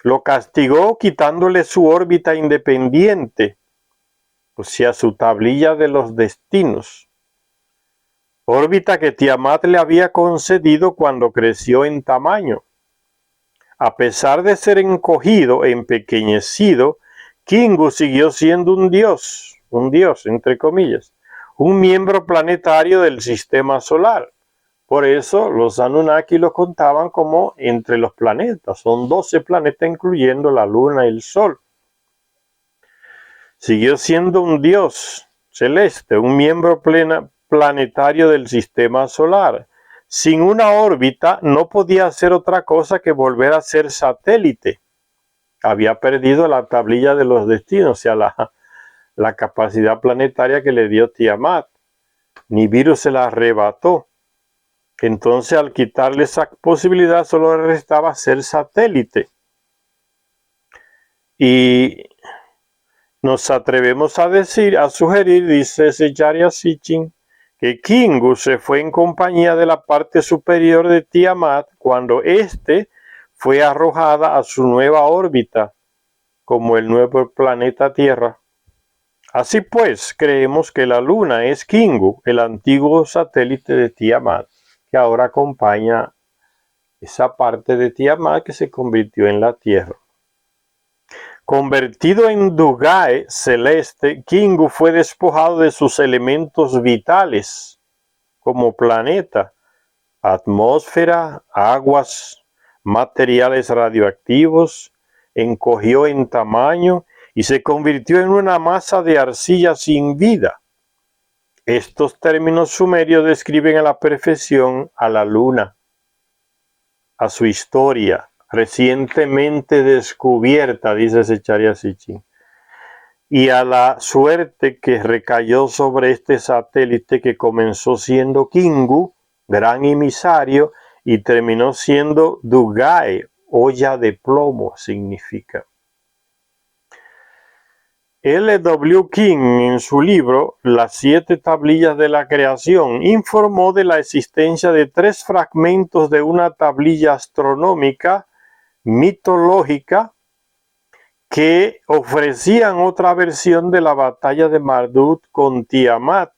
lo castigó quitándole su órbita independiente, o sea, su tablilla de los destinos, órbita que Tiamat le había concedido cuando creció en tamaño. A pesar de ser encogido, empequeñecido, Kingu siguió siendo un dios entre comillas, un miembro planetario del sistema solar. Por eso los Anunnaki lo contaban como entre los planetas. Son 12 planetas incluyendo la luna y el sol. Siguió siendo un dios celeste, un miembro planetario del sistema solar. Sin una órbita no podía hacer otra cosa que volver a ser satélite. Había perdido la tablilla de los destinos, o sea, la capacidad planetaria que le dio Tiamat. Nibiru se la arrebató. Entonces, al quitarle esa posibilidad, solo le restaba ser satélite. Y nos atrevemos a sugerir, dice Zecharia Sitchin, que Kingu se fue en compañía de la parte superior de Tiamat cuando éste fue arrojada a su nueva órbita, como el nuevo planeta Tierra. Así pues, creemos que la Luna es Kingu, el antiguo satélite de Tiamat, que ahora acompaña esa parte de Tiamat que se convirtió en la Tierra. Convertido en Dugai celeste, Kingu fue despojado de sus elementos vitales como planeta, atmósfera, aguas, materiales radioactivos, encogió en tamaño y se convirtió en una masa de arcilla sin vida. Estos términos sumerios describen a la perfección a la luna, a su historia recientemente descubierta, dice Zecharia Sitchin, y a la suerte que recayó sobre este satélite que comenzó siendo Kingu, gran emisario, y terminó siendo Dugai, olla de plomo significa. L.W. King, en su libro Las 7 tablillas de la creación, informó de la existencia de 3 fragmentos de una tablilla astronómica mitológica que ofrecían otra versión de la batalla de Marduk con Tiamat,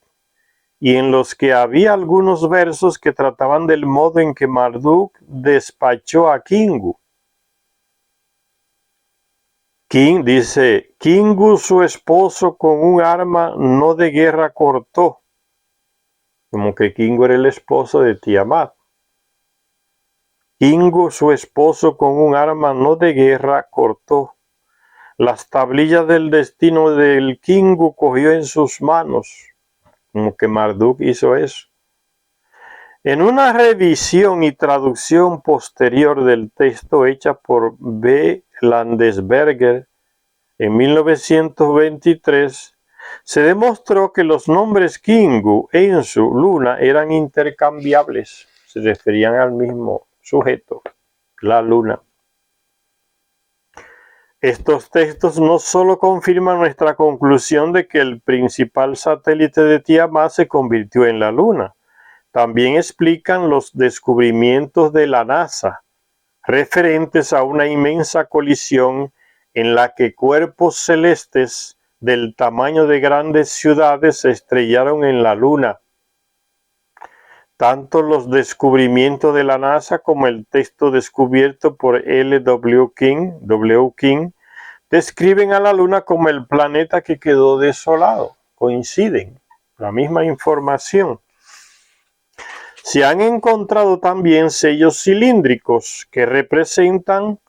y en los que había algunos versos que trataban del modo en que Marduk despachó a Kingu. King dice: Kingu su esposo con un arma no de guerra cortó, como que Kingu era el esposo de Tiamat. Kingu su esposo con un arma no de guerra cortó. Las tablillas del destino del Kingu cogió en sus manos, como que Marduk hizo eso. En una revisión y traducción posterior del texto hecha por B. Landesberger en 1923, se demostró que los nombres Kingu, Ensu, Luna eran intercambiables, se referían al mismo sujeto, la luna. Estos textos no solo confirman nuestra conclusión de que el principal satélite de Tiamat se convirtió en la luna, también explican los descubrimientos de la NASA referentes a una inmensa colisión en la que cuerpos celestes del tamaño de grandes ciudades se estrellaron en la Luna. Tanto los descubrimientos de la NASA como el texto descubierto por W. King, describen a la Luna como el planeta que quedó desolado. Coinciden, la misma información. Se han encontrado también sellos cilíndricos que representan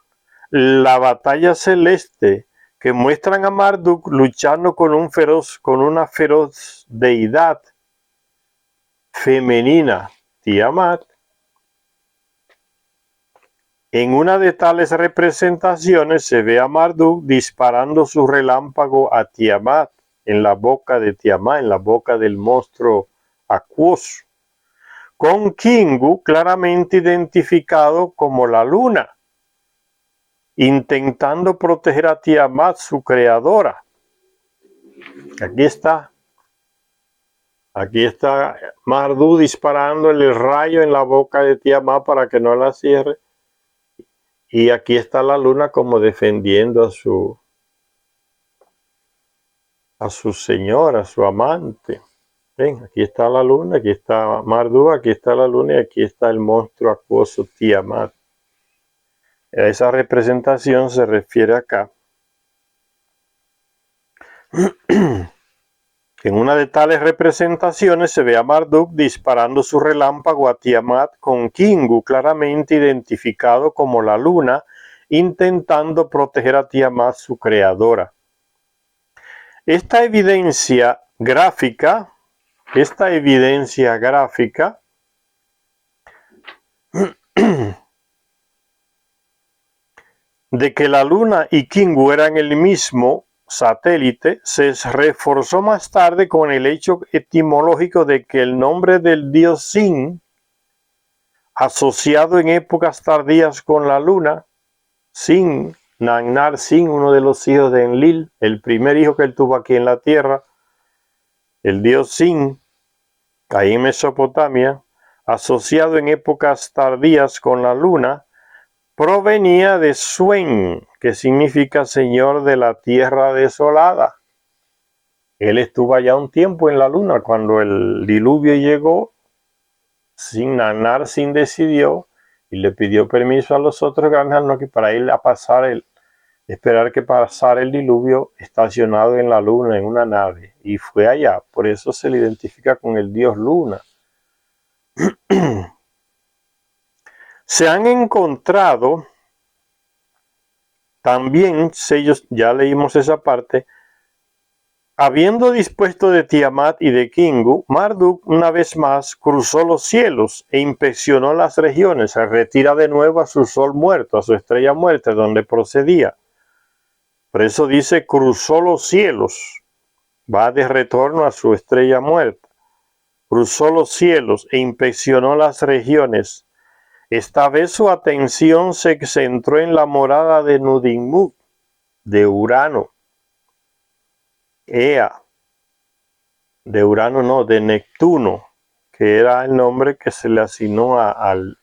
la batalla celeste, que muestran a Marduk luchando con una feroz deidad femenina, Tiamat. En una de tales representaciones se ve a Marduk disparando su relámpago a Tiamat, en la boca de Tiamat, en la boca del monstruo acuoso, con Kingu claramente identificado como la luna, intentando proteger a Tiamat, su creadora. Aquí está Marduk disparando el rayo en la boca de Tiamat para que no la cierre. Y aquí está la luna como defendiendo a su señora, a su amante. ¿Ven? Aquí está la luna, aquí está Marduk, aquí está la luna y aquí está el monstruo acuoso Tiamat. A esa representación se refiere acá. En una de tales representaciones se ve a Marduk disparando su relámpago a Tiamat con Kingu claramente identificado como la luna, intentando proteger a Tiamat, su creadora. Esta evidencia gráfica de que la luna y Kingu eran el mismo satélite se reforzó más tarde con el hecho etimológico de que el nombre del dios Sin, asociado en épocas tardías con la luna, Sin, Nagnar Sin, uno de los hijos de Enlil, el primer hijo que él tuvo aquí en la tierra, el dios Sin, ahí en Mesopotamia, asociado en épocas tardías con la luna, provenía de Suen, que significa Señor de la tierra desolada. Él estuvo allá un tiempo en la luna. Cuando el diluvio llegó, Nagnar Sin decidió y le pidió permiso a los otros grandes que para ir a esperar que pasara el diluvio estacionado en la luna en una nave. Y fue allá. Por eso se le identifica con el dios Luna. Se han encontrado también sellos, ya leímos esa parte. Habiendo dispuesto de Tiamat y de Kingu, Marduk una vez más cruzó los cielos e inspeccionó las regiones. Se retira de nuevo a su sol muerto, a su estrella muerta, donde procedía. Por eso dice cruzó los cielos. Va de retorno a su estrella muerta. Cruzó los cielos e inspeccionó las regiones. Esta vez su atención se centró en la morada de Nudimmud, de Urano. Ea, de Urano no, de Neptuno, que era el nombre que se le asignó al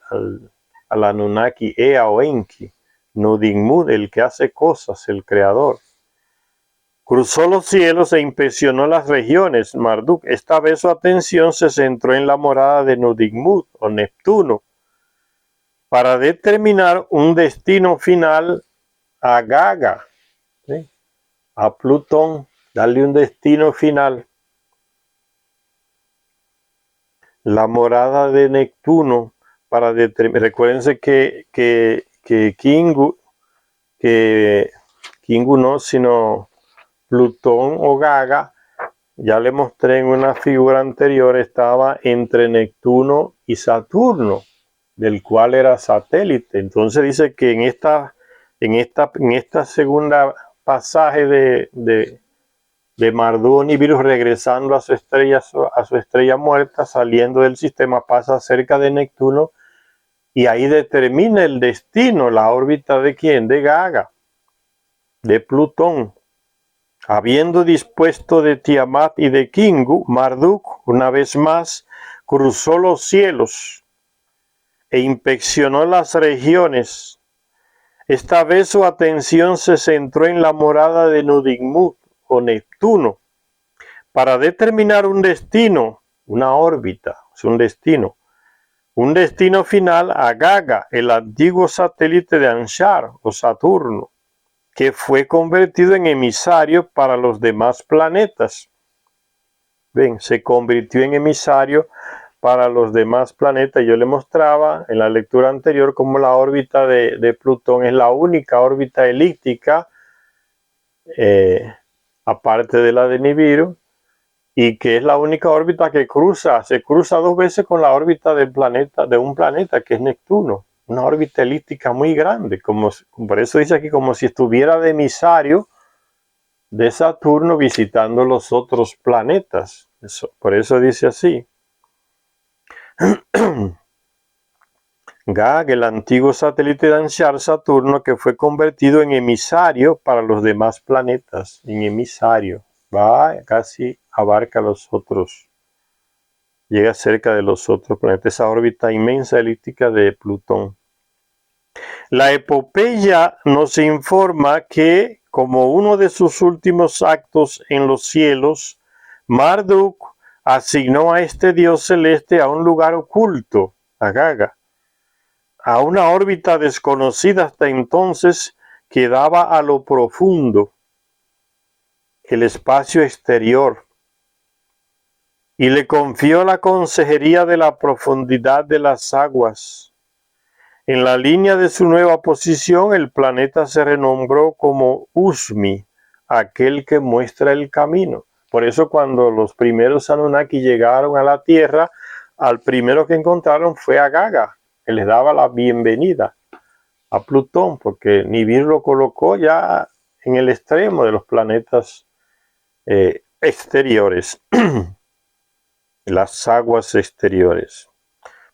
Anunnaki, Ea o Enki. Nudimmud, el que hace cosas, el creador. Cruzó los cielos e inspeccionó las regiones, Marduk. Esta vez su atención se centró en la morada de Nudimmud o Neptuno, para determinar un destino final a Gaga, ¿sí? A Plutón, darle un destino final. La morada de Neptuno, para determinar. Recuérdense que Kingu no, sino Plutón o Gaga, ya le mostré en una figura anterior, estaba entre Neptuno y Saturno, del cual era satélite. Entonces dice que en esta segunda pasaje de Marduk Nibiru regresando a su estrella muerta, saliendo del sistema, pasa cerca de Neptuno y ahí determina el destino, la órbita de ¿quién? De Gaga, de Plutón. Habiendo dispuesto de Tiamat y de Kingu, Marduk una vez más cruzó los cielos e inspeccionó las regiones. Esta vez su atención se centró en la morada de Nudimmud o Neptuno para determinar un destino, una órbita, es un destino final a Gaga, el antiguo satélite de Anshar o Saturno, que fue convertido en emisario para los demás planetas. Ven, se convirtió en emisario para los demás planetas. Yo le mostraba en la lectura anterior cómo la órbita de Plutón es la única órbita elíptica, aparte de la de Nibiru, y que es la única órbita que se cruza 2 veces con la órbita de un planeta que es Neptuno, una órbita elíptica muy grande, por eso dice aquí como si estuviera de emisario de Saturno visitando los otros planetas. Por eso dice así. Gag, el antiguo satélite de Anshar, Saturno, que fue convertido en emisario para los demás planetas, en emisario. Va, casi abarca los otros, llega cerca de los otros planetas, esa órbita inmensa elíptica de Plutón. La epopeya nos informa que, como uno de sus últimos actos en los cielos, Marduk asignó a este dios celeste a un lugar oculto, a Gaga, a una órbita desconocida hasta entonces que daba a lo profundo, el espacio exterior, y le confió la consejería de la profundidad de las aguas. En la línea de su nueva posición, el planeta se renombró como Usmi, aquel que muestra el camino. Por eso cuando los primeros Anunnaki llegaron a la Tierra, al primero que encontraron fue a Gaga, que les daba la bienvenida a Plutón, porque Nibiru lo colocó ya en el extremo de los planetas exteriores, las aguas exteriores.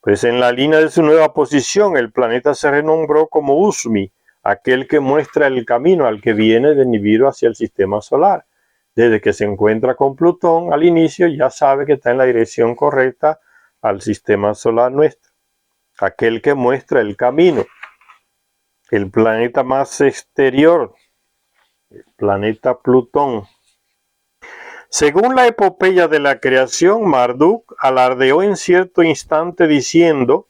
Pues en la línea de su nueva posición, el planeta se renombró como Usmi, aquel que muestra el camino al que viene de Nibiru hacia el sistema solar. Desde que se encuentra con Plutón al inicio, ya sabe que está en la dirección correcta al sistema solar nuestro. Aquel que muestra el camino. El planeta más exterior, el planeta Plutón. Según la epopeya de la creación, Marduk alardeó en cierto instante diciendo: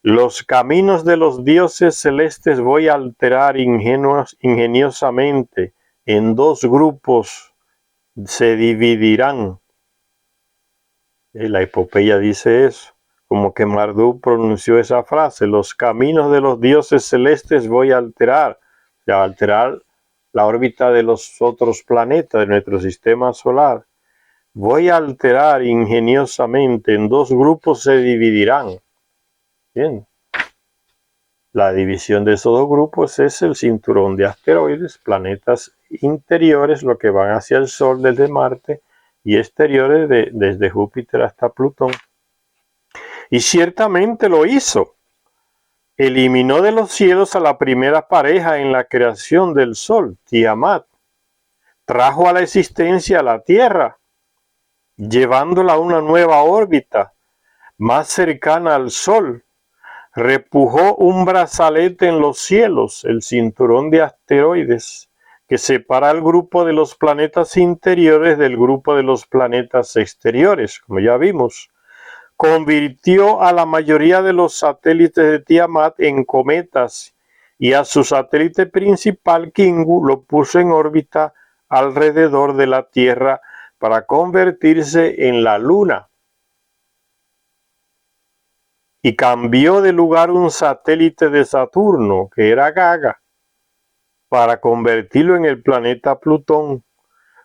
los caminos de los dioses celestes voy a alterar ingeniosamente, en 2 grupos se dividirán. La epopeya dice eso, como que Marduk pronunció esa frase: los caminos de los dioses celestes voy a alterar, la órbita de los otros planetas de nuestro sistema solar. Voy a alterar ingeniosamente, en 2 grupos se dividirán. Bien. La división de esos 2 grupos es el cinturón de asteroides, planetas interiores, lo que van hacia el Sol desde Marte, y exteriores desde Júpiter hasta Plutón. Y ciertamente lo hizo. Eliminó de los cielos a la primera pareja en la creación del Sol, Tiamat. Trajo a la existencia a la Tierra, llevándola a una nueva órbita, más cercana al Sol. Repujó un brazalete en los cielos, el cinturón de asteroides, que separa el grupo de los planetas interiores del grupo de los planetas exteriores, como ya vimos. Convirtió a la mayoría de los satélites de Tiamat en cometas y a su satélite principal, Kingu, lo puso en órbita alrededor de la Tierra para convertirse en la Luna. Y cambió de lugar un satélite de Saturno, que era Gaga, para convertirlo en el planeta Plutón,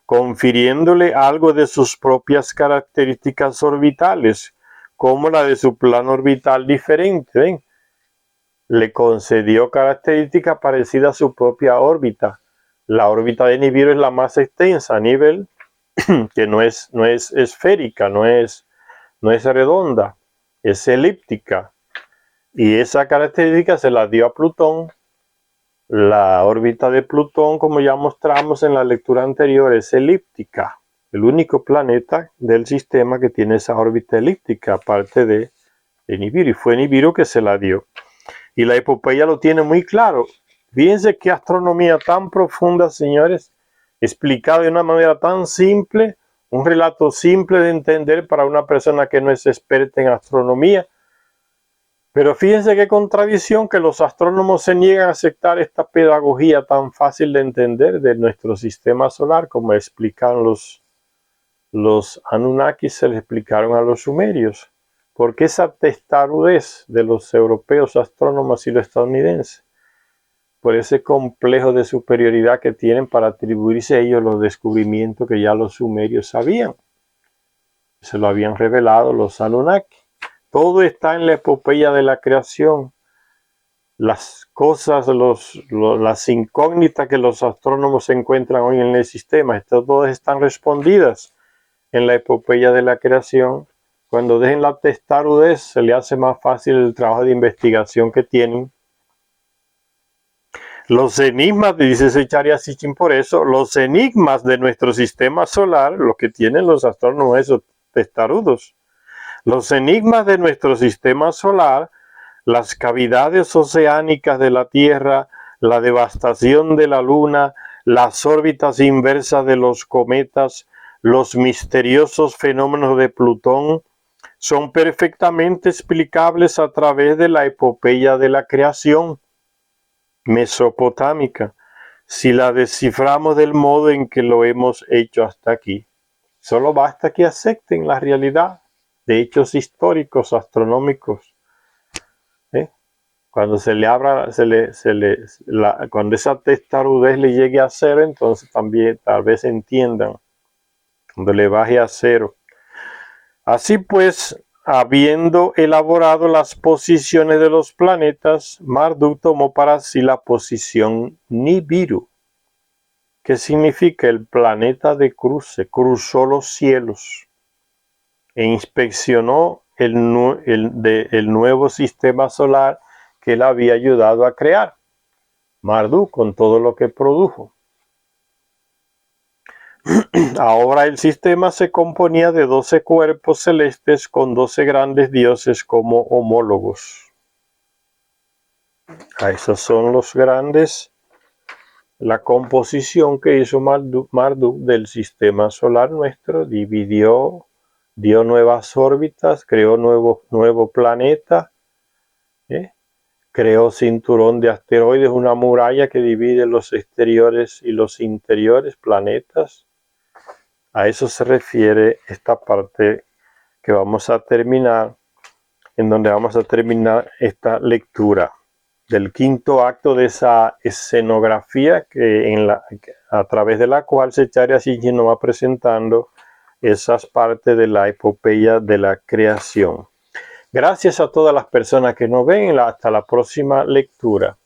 confiriéndole algo de sus propias características orbitales, como la de su plano orbital diferente. ¿Ven? Le concedió características parecidas a su propia órbita. La órbita de Nibiru es la más extensa a nivel que no es esférica, no es redonda, es elíptica. Y esa característica se la dio a Plutón. La órbita de Plutón, como ya mostramos en la lectura anterior, es elíptica. El único planeta del sistema que tiene esa órbita elíptica, aparte de Nibiru. Y fue Nibiru que se la dio. Y la epopeya lo tiene muy claro. Fíjense qué astronomía tan profunda, señores, explicada de una manera tan simple, un relato simple de entender para una persona que no es experta en astronomía. Pero fíjense qué contradicción que los astrónomos se niegan a aceptar esta pedagogía tan fácil de entender de nuestro sistema solar, como explican los Anunnakis, se les explicaron a los sumerios. ¿Por qué esa testarudez de los europeos astrónomos y los estadounidenses? Por ese complejo de superioridad que tienen para atribuirse a ellos los descubrimientos que ya los sumerios sabían. Se lo habían revelado los Anunnaki. Todo está en la epopeya de la creación. Las cosas, las incógnitas que los astrónomos encuentran hoy en el sistema, todas están respondidas en la epopeya de la creación. Cuando dejen la testarudez, se le hace más fácil el trabajo de investigación que tienen. Los enigmas, dice Zecharia Sitchin, por eso, los enigmas de nuestro sistema solar, los que tienen los astrónomos, esos testarudos, los enigmas de nuestro sistema solar, las cavidades oceánicas de la Tierra, la devastación de la Luna, las órbitas inversas de los cometas, los misteriosos fenómenos de Plutón, son perfectamente explicables a través de la epopeya de la creación mesopotámica, si la desciframos del modo en que lo hemos hecho hasta aquí. Solo basta que acepten la realidad de hechos históricos astronómicos. Cuando se le abra, cuando esa testarudez le llegue a cero, entonces también tal vez entiendan. Cuando le baje a cero. Así pues, habiendo elaborado las posiciones de los planetas, Marduk tomó para sí la posición Nibiru, que significa el planeta de cruce, cruzó los cielos e inspeccionó el nuevo sistema solar que él había ayudado a crear. Marduk, con todo lo que produjo. Ahora el sistema se componía de 12 cuerpos celestes con 12 grandes dioses como homólogos. Esos son los grandes, la composición que hizo Marduk del sistema solar nuestro, dividió, dio nuevas órbitas, creó nuevo planeta, creó cinturón de asteroides, una muralla que divide los exteriores y los interiores, planetas. A eso se refiere esta parte que vamos a terminar, en donde vamos a terminar esta lectura del quinto acto de esa escenografía a través de la cual Zecharia Sitchin nos va presentando esas partes de la epopeya de la creación. Gracias a todas las personas que nos ven. Hasta la próxima lectura.